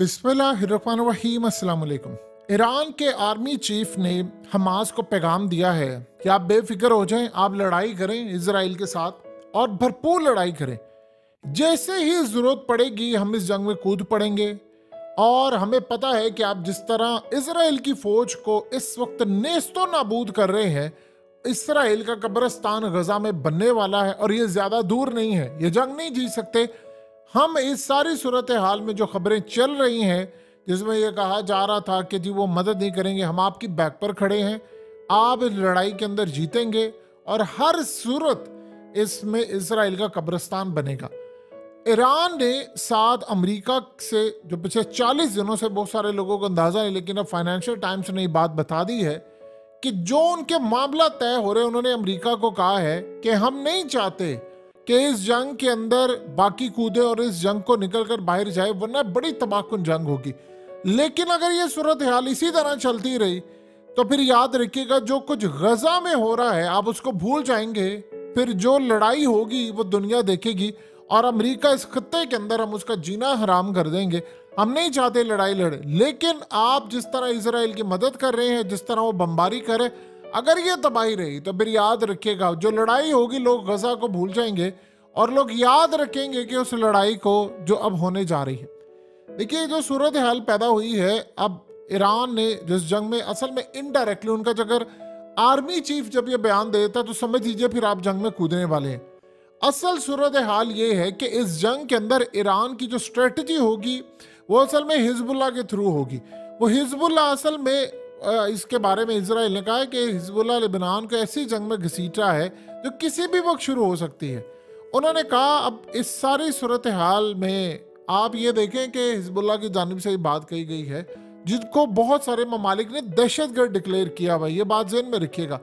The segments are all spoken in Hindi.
बिस्मिल्लाहिर्रहमानिर्रहीम अस्सलाम वालेकुम। ईरान के आर्मी चीफ ने हमास को पैगाम दिया है कि आप बेफिक्र हो जाएं, आप लड़ाई करें इसराइल के साथ और भरपूर लड़ाई करें। जैसे ही ज़रूरत पड़ेगी हम इस जंग में कूद पड़ेंगे। और हमें पता है कि आप जिस तरह इसराइल की फौज को इस वक्त नेस्तो नाबूद कर रहे हैं, इसराइल का कब्रिस्तान गजा में बनने वाला है और ये ज़्यादा दूर नहीं है, ये जंग नहीं जीत सकते। हम इस सारी सूरत हाल में जो खबरें चल रही हैं जिसमें यह कहा जा रहा था कि जी वो मदद नहीं करेंगे, हम आपकी बैक पर खड़े हैं, आप इस लड़ाई के अंदर जीतेंगे और हर सूरत इसमें इसराइल का कब्रिस्तान बनेगा। ईरान ने साथ अमेरिका से जो पिछले 40 दिनों से बहुत सारे लोगों को अंदाजा है, लेकिन अब फाइनेंशियल टाइम्स ने ये बात बता दी है कि जो उनके मामला तय हो रहे हैं, उन्होंने अमेरिका को कहा है कि हम नहीं चाहते कि इस जंग के अंदर बाकी कूदे और इस जंग को निकलकर बाहर जाए, वरना बड़ी तबाहकुन जंग होगी। लेकिन अगर ये सूरत हाल इसी तरह चलती रही तो फिर याद रखिएगा जो कुछ गजा में हो रहा है आप उसको भूल जाएंगे। फिर जो लड़ाई होगी वो दुनिया देखेगी और अमेरिका इस खत्ते के अंदर हम उसका जीना हराम कर देंगे। हम नहीं चाहते लड़ाई लड़े, लेकिन आप जिस तरह इसराइल की मदद कर रहे हैं, जिस तरह वो बमबारी करे, अगर ये तबाही रही तो फिर याद रखिएगा जो लड़ाई होगी लोग गजा को भूल जाएंगे और लोग याद रखेंगे कि उस लड़ाई को जो अब होने जा रही है। देखिए जो सूरत हाल पैदा हुई है, अब ईरान ने जिस जंग में असल में इनडायरेक्टली उनका अगर आर्मी चीफ जब ये बयान देता तो समझ लीजिए फिर आप जंग में कूदने वाले हैं। असल सूरत हाल ये है कि इस जंग के अंदर ईरान की जो स्ट्रेटजी होगी वो असल में हिजबुल्लाह के थ्रू होगी। वो हिजबुल्लाह असल में इसके बारे में इसराइल ने कहा है कि हिजबुल्लाह लेबनान को ऐसी जंग में घसीटा है जो किसी भी वक्त शुरू हो सकती है। उन्होंने कहा अब इस सारी सूरत हाल में आप ये देखें कि हिजबुल्लाह की जानिब से ये बात कही गई है जिनको बहुत सारे ममालिक ने दहशतगर्द डिक्लेयर किया हुआ, ये बात ज़हन में रखिएगा।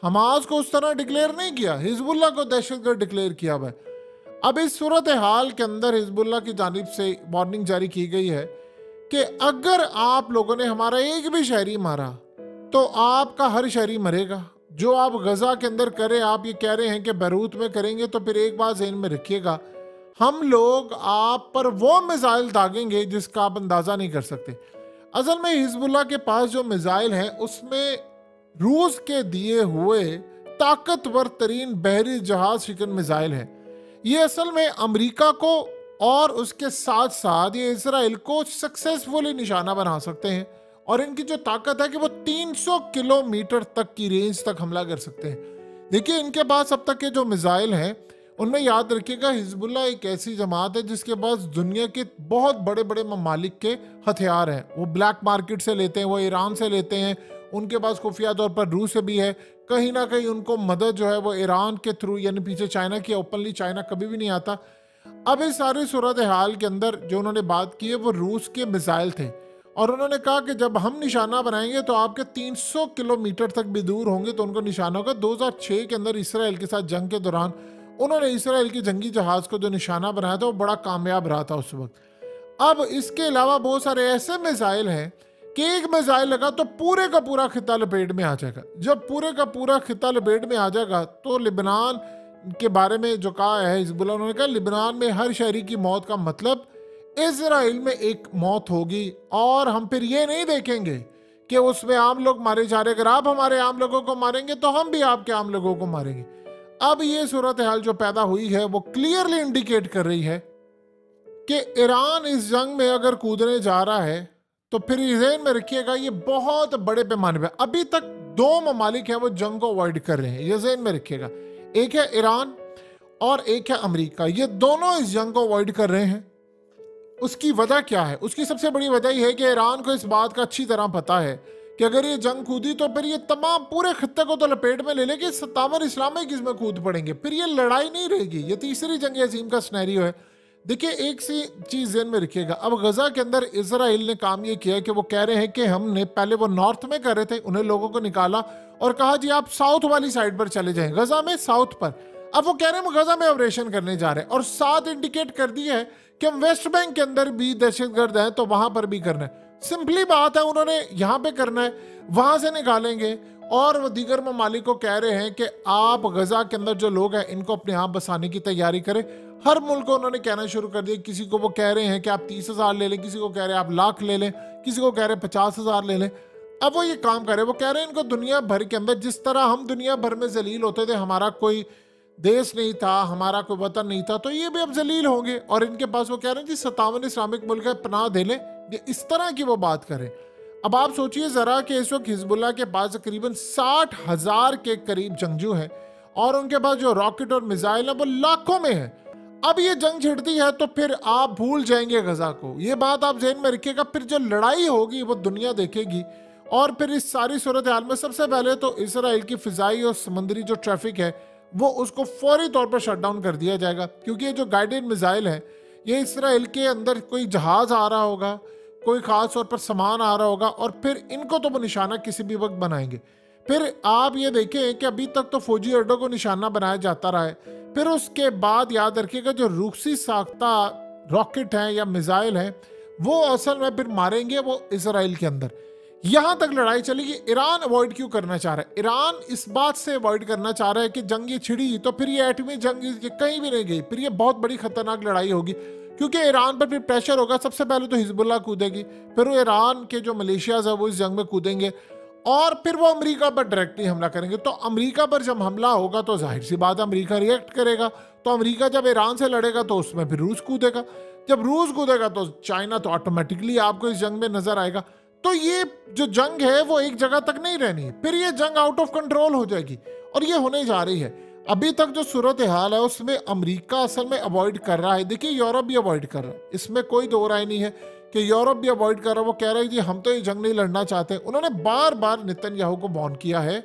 हमास को उस तरह डिक्लेयर नहीं किया, हिजबुल्लाह को दहशतगर्द डिक्लेयर किया हुआ है। अब इस सूरत हाल के अंदर हिजबुल्लाह की जानिब से वार्निंग जारी की गई है कि अगर आप लोगों ने हमारा एक भी शहरी मारा तो आपका हर शहरी मरेगा। जो आप गजा के अंदर करें, आप ये कह रहे हैं कि बैरूत में करेंगे, तो फिर एक बात ज़हन में रखिएगा, हम लोग आप पर वो मिसाइल दागेंगे जिसका आप अंदाज़ा नहीं कर सकते। असल में हिजबुल्लाह के पास जो मिसाइल हैं उसमें रूस के दिए हुए ताकतवर तरीन बहरी जहाज शिकन मिसाइल है। ये असल में अमेरिका को और उसके साथ साथ ये इसराइल को सक्सेसफुली निशाना बना सकते हैं और इनकी जो ताकत है कि वो 300 किलोमीटर तक की रेंज तक हमला कर सकते हैं। देखिए इनके पास अब तक के जो मिसाइल हैं उनमें याद रखिएगा हिजबुल्लाह एक ऐसी जमात है जिसके पास दुनिया के बहुत बड़े बड़े ममालिक के हथियार हैं। वो ब्लैक मार्केट से लेते हैं, वो ईरान से लेते हैं, उनके पास खुफिया तौर पर रूस से भी है, कहीं ना कहीं उनको मदद जो है वो ईरान के थ्रू, यानी पीछे चाइना की, ओपनली चाइना कभी भी नहीं आता। अब इस सारी सूरत हाल के अंदर जो उन्होंने बात की है वो रूस के मिसाइल थे और उन्होंने कहा कि जब हम निशाना बनाएंगे तो आपके 300 किलोमीटर तक भी दूर होंगे तो उनको निशाना होगा। 2006 के अंदर इसराइल के साथ जंग के दौरान उन्होंने इसराइल की जंगी जहाज को जो निशाना बनाया था वो बड़ा कामयाब रहा था उस वक्त। अब इसके अलावा बहुत सारे ऐसे मिसाइल हैं कि एक मिसाइल लगा तो पूरे का पूरा खिता लपेट में आ जाएगा। जब पूरे का पूरा खिता लपेट में आ जाएगा तो लिबनान के बारे में जो कहा है हिजबुल्लाह, उन्होंने कहा लिबनान में हर शहरी की मौत का मतलब इजराइल में एक मौत होगी और हम फिर ये नहीं देखेंगे कि उसमें आम लोग मारे जा रहे। अगर आप हमारे आम लोगों को मारेंगे तो हम भी आपके आम लोगों को मारेंगे। अब ये सूरत हाल जो पैदा हुई है वो क्लियरली इंडिकेट कर रही है कि ईरान इस जंग में अगर कूदने जा रहा है तो फिर ज़हन में रखिएगा ये बहुत बड़े पैमाने पे, अभी तक 2 ममालिक हैं वो जंग को अवॉइड कर रहे हैं, ये ज़हन में रखिएगा। एक है ईरान और एक है अमेरिका, ये दोनों इस जंग को अवॉइड कर रहे हैं। उसकी वजह क्या है? उसकी सबसे बड़ी वजह यह है कि ईरान को इस बात का अच्छी तरह पता है कि अगर ये जंग कूदी तो फिर ये तमाम पूरे खत्ते को तो लपेट में ले लेगी, 57 इस्लामिक इसमें कूद पड़ेंगे, फिर ये लड़ाई नहीं रहेगी, ये तीसरी जंग अजीम का सिनेरियो है। देखिए एक सी चीज़ ज़हन में रखिएगा, अब गजा के अंदर इसराइल ने काम ये किया कि वो कह रहे हैं कि हमने पहले वो नॉर्थ में कर रहे थे, उन्हें लोगों को निकाला और कहा जी आप साउथ वाली साइड पर चले जाएं, गजा में साउथ पर। अब वो कह रहे हैं हम गजा में ऑपरेशन करने जा रहे हैं और साथ इंडिकेट कर दिया है कि हम वेस्ट बैंक के अंदर भी दहशतगर्द हैं तो वहां पर भी करना है। सिंपली बात है, उन्होंने यहाँ पे करना है, वहां से निकालेंगे, और वो दीगर ममालिक को कह रहे हैं कि आप गजा के अंदर जो लोग हैं इनको अपने आप बसाने की तैयारी करें। हर मुल्क को उन्होंने कहना शुरू कर दिया। किसी को वो कह रहे हैं कि आप 30,000 ले लें, किसी को कह रहे हैं आप लाख ले लें, किसी को कह रहे हैं 50,000 ले लें। अब वो ये काम कर रहे हैं, वो कह रहे हैं इनको दुनिया भर के अंदर, जिस तरह हम दुनिया भर में जलील होते थे, हमारा कोई देश नहीं था, हमारा कोई वतन नहीं था, तो ये भी अब जलील होंगे। और इनके पास वो कह रहे हैं जी 57 इस्लामिक मुल्क है, पनाह दे लें। ये इस तरह की वो बात करें। अब आप सोचिए जरा कि इस वक्त हिजबुल्लाह के पास तकरीबन 60,000 के करीब जंगजू हैं और उनके पास जो रॉकेट और मिसाइल है वो लाखों में है। अब ये जंग छिड़ती है तो फिर आप भूल जाएंगे गजा को। ये बात आप ज़हन में रखिएगा। फिर जो लड़ाई होगी वो दुनिया देखेगी। और फिर इस सारी सूरत हाल में सबसे पहले तो इसराइल की फिजाई और समुद्री जो ट्रैफिक है वो उसको फौरी तौर पर शट डाउन कर दिया जाएगा, क्योंकि ये जो गाइडेड मिसाइल है ये इसराइल के अंदर कोई जहाज आ रहा होगा, कोई खास तौर पर सामान आ रहा होगा और फिर इनको तो वो निशाना किसी भी वक्त बनाएंगे। फिर आप ये देखें कि अभी तक तो फौजी अड्डों को निशाना बनाया जाता रहा है। फिर उसके बाद याद रखिएगा जो रूसी साख्ता रॉकेट हैं या मिसाइल हैं वो असल में फिर मारेंगे वो इसराइल के अंदर। यहां तक लड़ाई चलेगी। ईरान अवॉइड क्यों करना चाह रहा है? ईरान इस बात से अवॉइड करना चाह रहा है कि जंग ये छिड़ी तो फिर ये एटमी जंग कहीं भी नहीं गई, फिर ये बहुत बड़ी खतरनाक लड़ाई होगी, क्योंकि ईरान पर फिर प्रेशर होगा। सबसे पहले तो हिजबुल्लाह कूदेगी, फिर वो ईरान के जो मलेशियाज है वो इस जंग में कूदेंगे और फिर वो अमेरिका पर डायरेक्टली हमला करेंगे। तो अमेरिका पर जब हमला होगा तो जाहिर सी बात है अमेरिका रिएक्ट करेगा। तो अमेरिका जब ईरान से लड़ेगा तो उसमें फिर रूस कूदेगा। जब रूस कूदेगा तो चाइना तो ऑटोमेटिकली आपको इस जंग में नजर आएगा। तो ये जो जंग है वो एक जगह तक नहीं रहनी, फिर ये जंग आउट ऑफ कंट्रोल हो जाएगी और ये होने जा रही है। अभी तक जो सूरत हाल है उसमें अमेरिका असल में अवॉइड कर रहा है। देखिए यूरोप भी अवॉइड कर रहा है, इसमें कोई दो राय नहीं है कि यूरोप भी अवॉइड कर रहा है। वो कह रहा है जी हम तो ये जंग नहीं लड़ना चाहते। उन्होंने बार बार नेतन्याहू को वार्न किया है।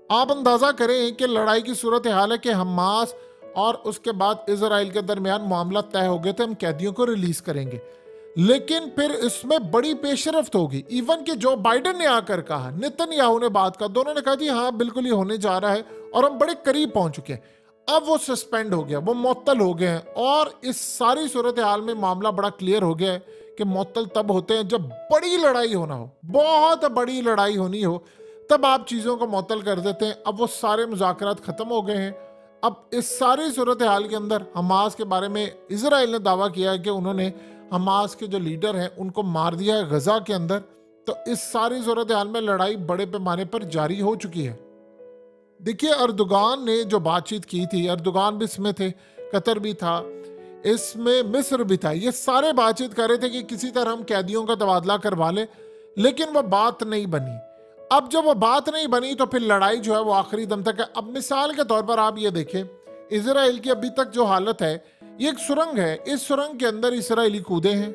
आप अंदाजा करें कि लड़ाई की सूरत हाल है कि हमास और उसके बाद इजराइल के दरमियान मामला तय हो गए थे, हम कैदियों को रिलीज करेंगे, लेकिन फिर इसमें बड़ी पेशरफ्त होगी। इवन कि जो बाइडेन ने आकर कहा, नेतन्याहू ने बात कहा, दोनों ने कहा जी हाँ बिल्कुल ये होने जा रहा है और हम बड़े करीब पहुंच चुके हैं। अब वो सस्पेंड हो गया, वो मुअत्तल हो गए हैं और इस सारी सूरत हाल में मामला बड़ा क्लियर हो गया है कि मुअत्तल तब होते हैं जब बड़ी लड़ाई होना हो, बहुत बड़ी लड़ाई होनी हो, तब आप चीज़ों को मुअत्तल कर देते हैं। अब वो सारे मुज़ाकरात ख़त्म हो गए हैं। अब इस सारी सूरत हाल के अंदर हमास के बारे में इजराइल ने दावा किया है कि उन्होंने हमास के जो लीडर हैं उनको मार दिया है गजा के अंदर। तो इस सारी सूरत हाल में लड़ाई बड़े पैमाने पर जारी हो चुकी है। देखिए अर्दोगान ने जो बातचीत की थी, अर्दोगान भी इसमें थे, कतर भी था, इसमें मिस्र भी था, ये सारे बातचीत कर रहे थे कि किसी तरह हम कैदियों का तबादला करवा ले, लेकिन वो बात नहीं बनी। अब जब वो बात नहीं बनी तो फिर लड़ाई जो है वो आखिरी दम तक है। अब मिसाल के तौर पर आप ये देखें, इजराइल की अभी तक जो हालत है, ये एक सुरंग है, इस सुरंग के अंदर इसराइली कूदे हैं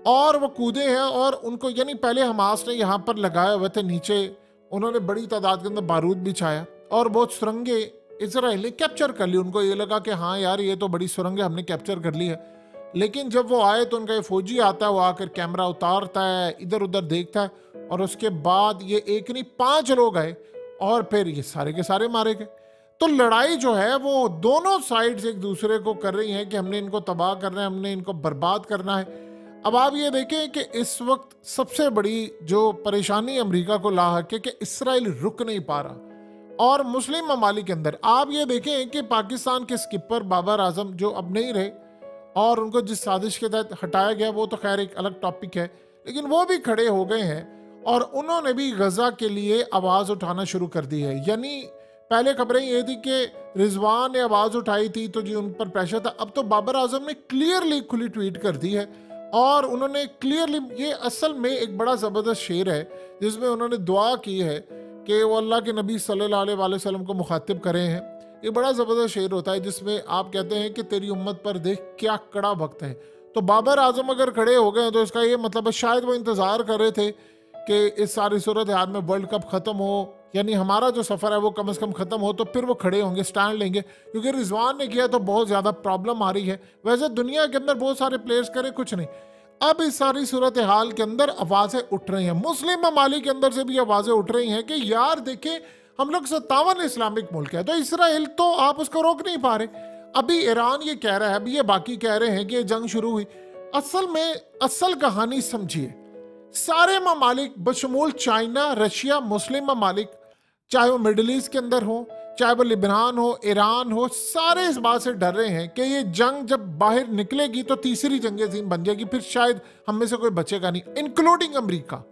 और वो कूदे हैं और उनको यानी पहले हमास ने यहाँ पर लगाए हुए थे, नीचे उन्होंने बड़ी तादाद के अंदर बारूद बिछाया और बहुत सुरंगे इजराइल ने कैप्चर कर ली। उनको ये लगा कि हाँ यार ये तो बड़ी सुरंग है, हमने कैप्चर कर ली है। लेकिन जब वो आए तो उनका ये फौजी आता है, वो आकर कैमरा उतारता है, इधर उधर देखता है और उसके बाद ये एक नहीं 5 लोग आए और फिर ये सारे के सारे मारे गए। तो लड़ाई जो है वो दोनों साइड्स एक दूसरे को कर रही हैं कि हमने इनको तबाह करना है, हमने इनको बर्बाद करना है। अब आप ये देखें कि इस वक्त सबसे बड़ी जो परेशानी अमेरिका को लाहक है कि इसराइल रुक नहीं पा रहा और मुस्लिम ममालिक के अंदर आप ये देखें कि पाकिस्तान के स्किपर बाबर आजम जो अब नहीं रहे और उनको जिस साजिश के तहत हटाया गया वो तो खैर एक अलग टॉपिक है, लेकिन वो भी खड़े हो गए हैं और उन्होंने भी गजा के लिए आवाज़ उठाना शुरू कर दी है। यानी पहले खबरें ये थी कि रिजवान ने आवाज़ उठाई थी तो जी उन पर प्रेशर था, अब तो बाबर आजम ने क्लियरली खुली ट्वीट कर दी है और उन्होंने क्लियरली, ये असल में एक बड़ा ज़बरदस्त शेर है जिसमें उन्होंने दुआ की है कि वो अल्लाह के नबी सल्लल्लाहु अलैहि वसल्लम को मुखातिब करे हैं। ये बड़ा ज़बरदस्त शेर होता है जिसमें आप कहते हैं कि तेरी उम्मत पर देख क्या कड़ा वक्त है। तो बाबर आजम अगर खड़े हो गए तो इसका ये मतलब है शायद वो इंतज़ार कर रहे थे कि इस सारी सूरत हाल में वर्ल्ड कप ख़त्म हो, यानी हमारा जो सफ़र है वो कम से कम ख़त्म हो, तो फिर वो खड़े होंगे, स्टैंड लेंगे, क्योंकि रिजवान ने किया तो बहुत ज़्यादा प्रॉब्लम आ रही है। वैसे दुनिया के अंदर बहुत सारे प्लेयर्स करे कुछ नहीं। अब इस सारी सूरत हाल के अंदर आवाज़ें उठ रही हैं, मुस्लिम ममालिक के अंदर से भी आवाज़ें उठ रही हैं कि यार देखें हम लोग 57 इस्लामिक मुल्क है, तो इसराइल तो आप उसको रोक नहीं पा रहे। अभी ईरान ये कह रहा है, अभी ये बाकी कह रहे हैं कि ये जंग शुरू हुई। असल में असल कहानी समझिए, सारे ममालिक बशमूल चाइना, रशिया, मुस्लिम ममालिक चाहे वो मिडिल ईस्ट के अंदर हो, चाहे वो लिबनान हो, ईरान हो, सारे इस बात से डर रहे हैं कि ये जंग जब बाहर निकलेगी तो तीसरी जंग अजीम बन जाएगी, फिर शायद हम में से कोई बचेगा नहीं, इंक्लूडिंग अमेरिका।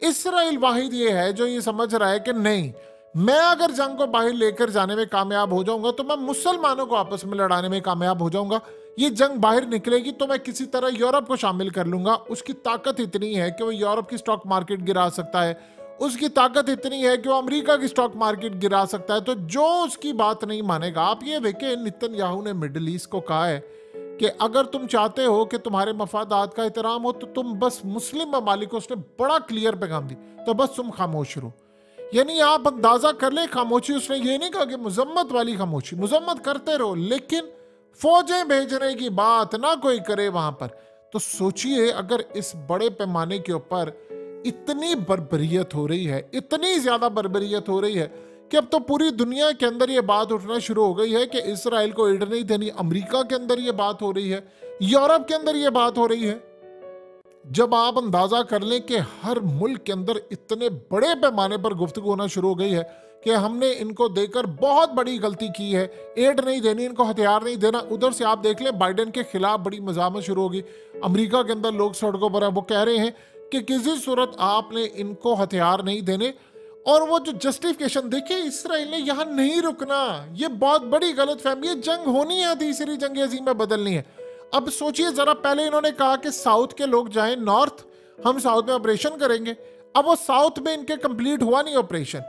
इसराइल वाहिद ये है जो ये समझ रहा है कि नहीं, मैं अगर जंग को बाहर लेकर जाने में कामयाब हो जाऊंगा तो मैं मुसलमानों को आपस में लड़ाने में कामयाब हो जाऊंगा। ये जंग बाहर निकलेगी तो मैं किसी तरह यूरोप को शामिल कर लूंगा। उसकी ताकत इतनी है कि वो यूरोप की स्टॉक मार्केट गिरा सकता है, उसकी ताकत इतनी है कि वो अमेरिका की स्टॉक मार्केट गिरा सकता है। तो जो उसकी बात नहीं मानेगा, आप ये देखें नेतन्याहू ने मिडिल ईस्ट को कहा है कि अगर तुम चाहते हो कि तुम्हारे मफादात का एहतराम हो तो तुम बस मुस्लिम ममालिक को, उसने बड़ा क्लियर पैगाम दी, तो बस तुम खामोश रहो। यानी आप अंदाजा कर ले खामोशी, उसने ये नहीं कहा कि मुजम्मत वाली खामोशी, मुजम्मत करते रहो लेकिन फौजें भेजने की बात ना कोई करे वहां पर। तो सोचिए अगर इस बड़े पैमाने के ऊपर इतनी बर्बरियत हो रही है, इतनी ज्यादा बर्बरियत हो रही है कि अब तो पूरी दुनिया के अंदर ये बात उठना शुरू हो गई है कि इसराइल को एड नहीं देनी। अमेरिका के अंदर ये बात हो रही है, यूरोप के अंदर ये बात हो रही है। जब आप अंदाजा कर लें कि हर मुल्क के अंदर इतने बड़े पैमाने पर गुफ्तगू होना शुरू हो गई है कि हमने इनको देकर बहुत बड़ी गलती की है, एड नहीं देनी, इनको हथियार नहीं देना। उधर से आप देख लें बाइडेन के खिलाफ बड़ी मजामत शुरू होगी। अमेरिका के अंदर लोग सड़कों पर हैं, वो कह रहे हैं कि किसी सूरत आपने इनको हथियार नहीं देने। और वो जो जस्टिफिकेशन देखिए, इसराइल ने यहां नहीं रुकना, ये बहुत बड़ी गलत फहमी है, जंग होनी है, तीसरी जंग अजीम में बदलनी है। अब सोचिए जरा, पहले इन्होंने कहा कि साउथ के लोग जाएं नॉर्थ, हम साउथ में ऑपरेशन करेंगे। अब वो साउथ में इनके कंप्लीट हुआ नहीं ऑपरेशन।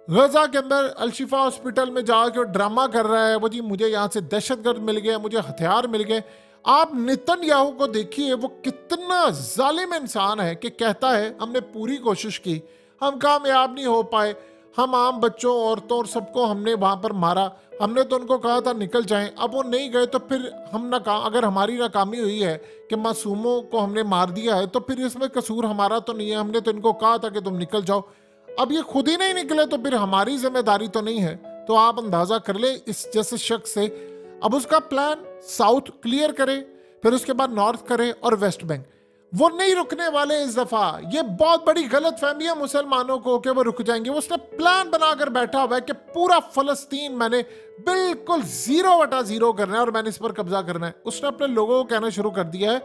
गजा के अंदर अलशिफा हॉस्पिटल में जाकर ड्रामा कर रहा है, वो जी मुझे यहाँ से दहशतगर्द मिल गए, मुझे हथियार मिल गए। आप नेतन्याहू को देखिए, वो कितना जालिम इंसान है कि कहता है हमने पूरी कोशिश की, हम कामयाब नहीं हो पाए, हम आम बच्चों, औरतों और सबको हमने वहां पर मारा, हमने तो उनको कहा था निकल जाएं, अब वो नहीं गए तो फिर हम अगर हमारी नाकामी हुई है कि मासूमों को हमने मार दिया है तो फिर इसमें कसूर हमारा तो नहीं है, हमने तो इनको कहा था कि तुम निकल जाओ, अब ये खुद ही नहीं निकले तो फिर हमारी जिम्मेदारी तो नहीं है। तो आप अंदाजा कर ले इस जैसे शख्स से। अब उसका प्लान साउथ क्लियर करे, फिर उसके बाद नॉर्थ करे और वेस्ट बैंक। वो नहीं रुकने वाले इस दफा। ये बहुत बड़ी गलत फहमी है मुसलमानों को कि वो रुक जाएंगे। उसने प्लान बनाकर बैठा हुआ है कि पूरा फलस्तीन मैंने बिल्कुल 0/0 करना है और मैंने इस पर कब्जा करना है। उसने अपने लोगों को कहना शुरू कर दिया है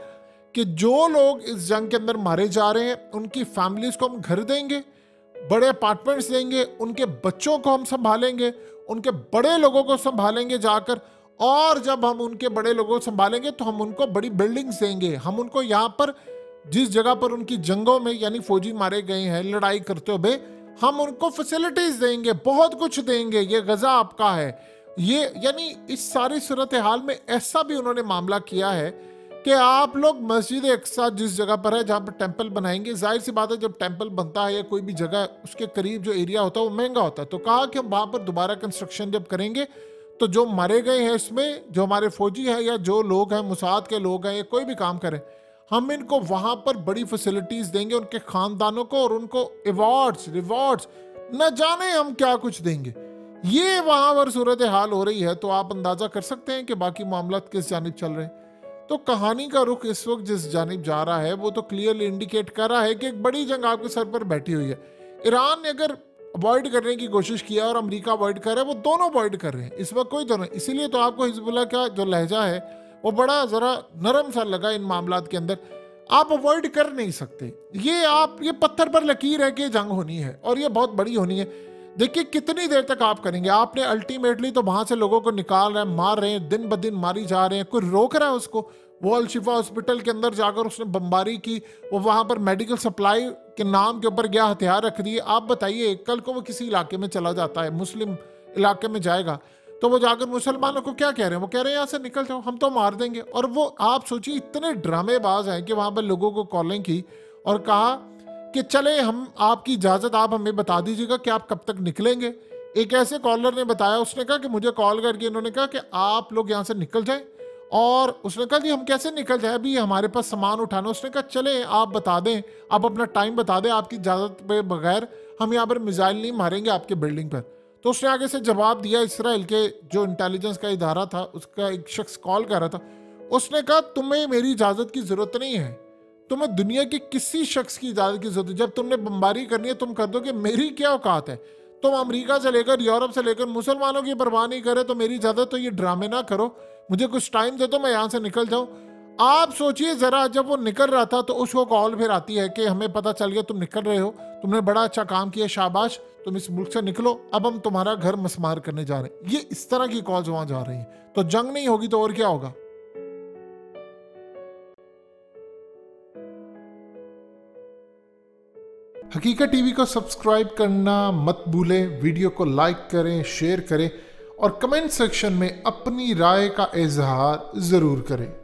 कि जो लोग इस जंग के अंदर मारे जा रहे हैं उनकी फैमिलीज को हम घर देंगे, बड़े अपार्टमेंट्स देंगे, उनके बच्चों को हम संभालेंगे, उनके बड़े लोगों को संभालेंगे जाकर, और जब हम उनके बड़े लोगों को संभालेंगे तो हम उनको बड़ी बिल्डिंग्स देंगे, हम उनको यहाँ पर जिस जगह पर उनकी जंगों में यानी फौजी मारे गए हैं लड़ाई करते हुए, हम उनको फैसिलिटीज देंगे, बहुत कुछ देंगे, ये गजा आपका है। ये यानी इस सारी सूरत हाल में ऐसा भी उन्होंने मामला किया है कि आप लोग मस्जिद अक्सा जिस जगह पर है जहाँ पर टेंपल बनाएंगे, जाहिर सी बात है जब टेंपल बनता है या कोई भी जगह उसके करीब जो एरिया होता है वो महंगा होता है, तो कहा कि हम वहाँ पर दोबारा कंस्ट्रक्शन जब करेंगे तो जो मरे गए हैं इसमें, जो हमारे फौजी हैं या जो लोग हैं मुसाद के लोग हैं या कोई भी काम करें, हम इनको वहाँ पर बड़ी फैसिलिटीज देंगे, उनके खानदानों को, और उनको अवार्ड्स रिवॉर्ड्स न जाने हम क्या कुछ देंगे। ये वहाँ पर सूरत हाल हो रही है। तो आप अंदाजा कर सकते हैं कि बाकी मामला किस जानिब चल रहे हैं। तो कहानी का रुख इस वक्त जिस जानिब जा रहा है वो तो क्लियरली इंडिकेट कर रहा है कि एक बड़ी जंग आपके सर पर बैठी हुई है। ईरान ने अगर अवॉइड करने की कोशिश किया और अमेरिका अवॉइड कर रहा है, वो दोनों अवॉइड कर रहे हैं इस वक्त, कोई दोनों। इसीलिए तो आपको हिजबुल्लाह का जो लहजा है वो बड़ा जरा नरम सा लगा इन मामलात के अंदर। आप अवॉइड कर नहीं सकते, ये पत्थर पर लकीर है कि जंग होनी है और ये बहुत बड़ी होनी है। देखिए कितनी देर तक आप करेंगे। आपने अल्टीमेटली तो वहां से लोगों को निकाल रहे हैं, मार रहे हैं, दिन ब दिन मारी जा रहे हैं, कोई रोक रहा है उसको? वो अलशिफा हॉस्पिटल के अंदर जाकर उसने बमबारी की, वो वहां पर मेडिकल सप्लाई के नाम के ऊपर गया, हथियार रख दिए। आप बताइए कल को वो किसी इलाके में चला जाता है, मुस्लिम इलाके में जाएगा, तो वो जाकर मुसलमानों को क्या कह रहे हैं? वो कह रहे हैं यहाँ से निकल जाओ, हम तो मार देंगे। और वो आप सोचिए इतने ड्रामेबाज हैं कि वहां पर लोगों को कॉलिंग की और कहा कि चले हम आपकी इजाज़त, आप हमें बता दीजिएगा कि आप कब तक निकलेंगे। एक ऐसे कॉलर ने बताया, उसने कहा कि मुझे कॉल करके इन्होंने कहा कि आप लोग यहाँ से निकल जाएं। और उसने कहा जी हम कैसे निकल जाए, अभी हमारे पास सामान उठाना। उसने कहा चले आप बता दें, आप अपना टाइम बता दें, आपकी इजाज़त पे बगैर हम यहाँ पर मिसाइल नहीं मारेंगे आपके बिल्डिंग पर। तो उसने आगे से जवाब दिया, इसराइल के जो इंटेलिजेंस का इदारा था उसका एक शख्स कॉल कर रहा था, उसने कहा तुम्हें मेरी इजाज़त की ज़रूरत नहीं है, तुम्हें दुनिया के किसी शख्स की इजाज़त की ज़रूरत है। जब तुमने बमबारी करनी है तुम कर दो कि मेरी क्या औकात है, तुम अमेरिका से लेकर यूरोप से लेकर मुसलमानों की परवाह नहीं करे, तो मेरी इजाजत तो ये ड्रामे ना करो, मुझे कुछ टाइम दे दो, मैं यहाँ से निकल जाऊँ। आप सोचिए जरा, जब वो निकल रहा था तो उसको कॉल फिर आती है कि हमें पता चल गया तुम निकल रहे हो, तुमने बड़ा अच्छा काम किया, शाबाश, तुम इस मुल्क से निकलो, अब हम तुम्हारा घर मस्मार करने जा रहे हैं। ये इस तरह की कॉल्स वहां जा रही हैं। तो जंग नहीं होगी तो और क्या होगा। हकीकत टीवी को सब्सक्राइब करना मत भूलें, वीडियो को लाइक करें, शेयर करें और कमेंट सेक्शन में अपनी राय का इजहार जरूर करें।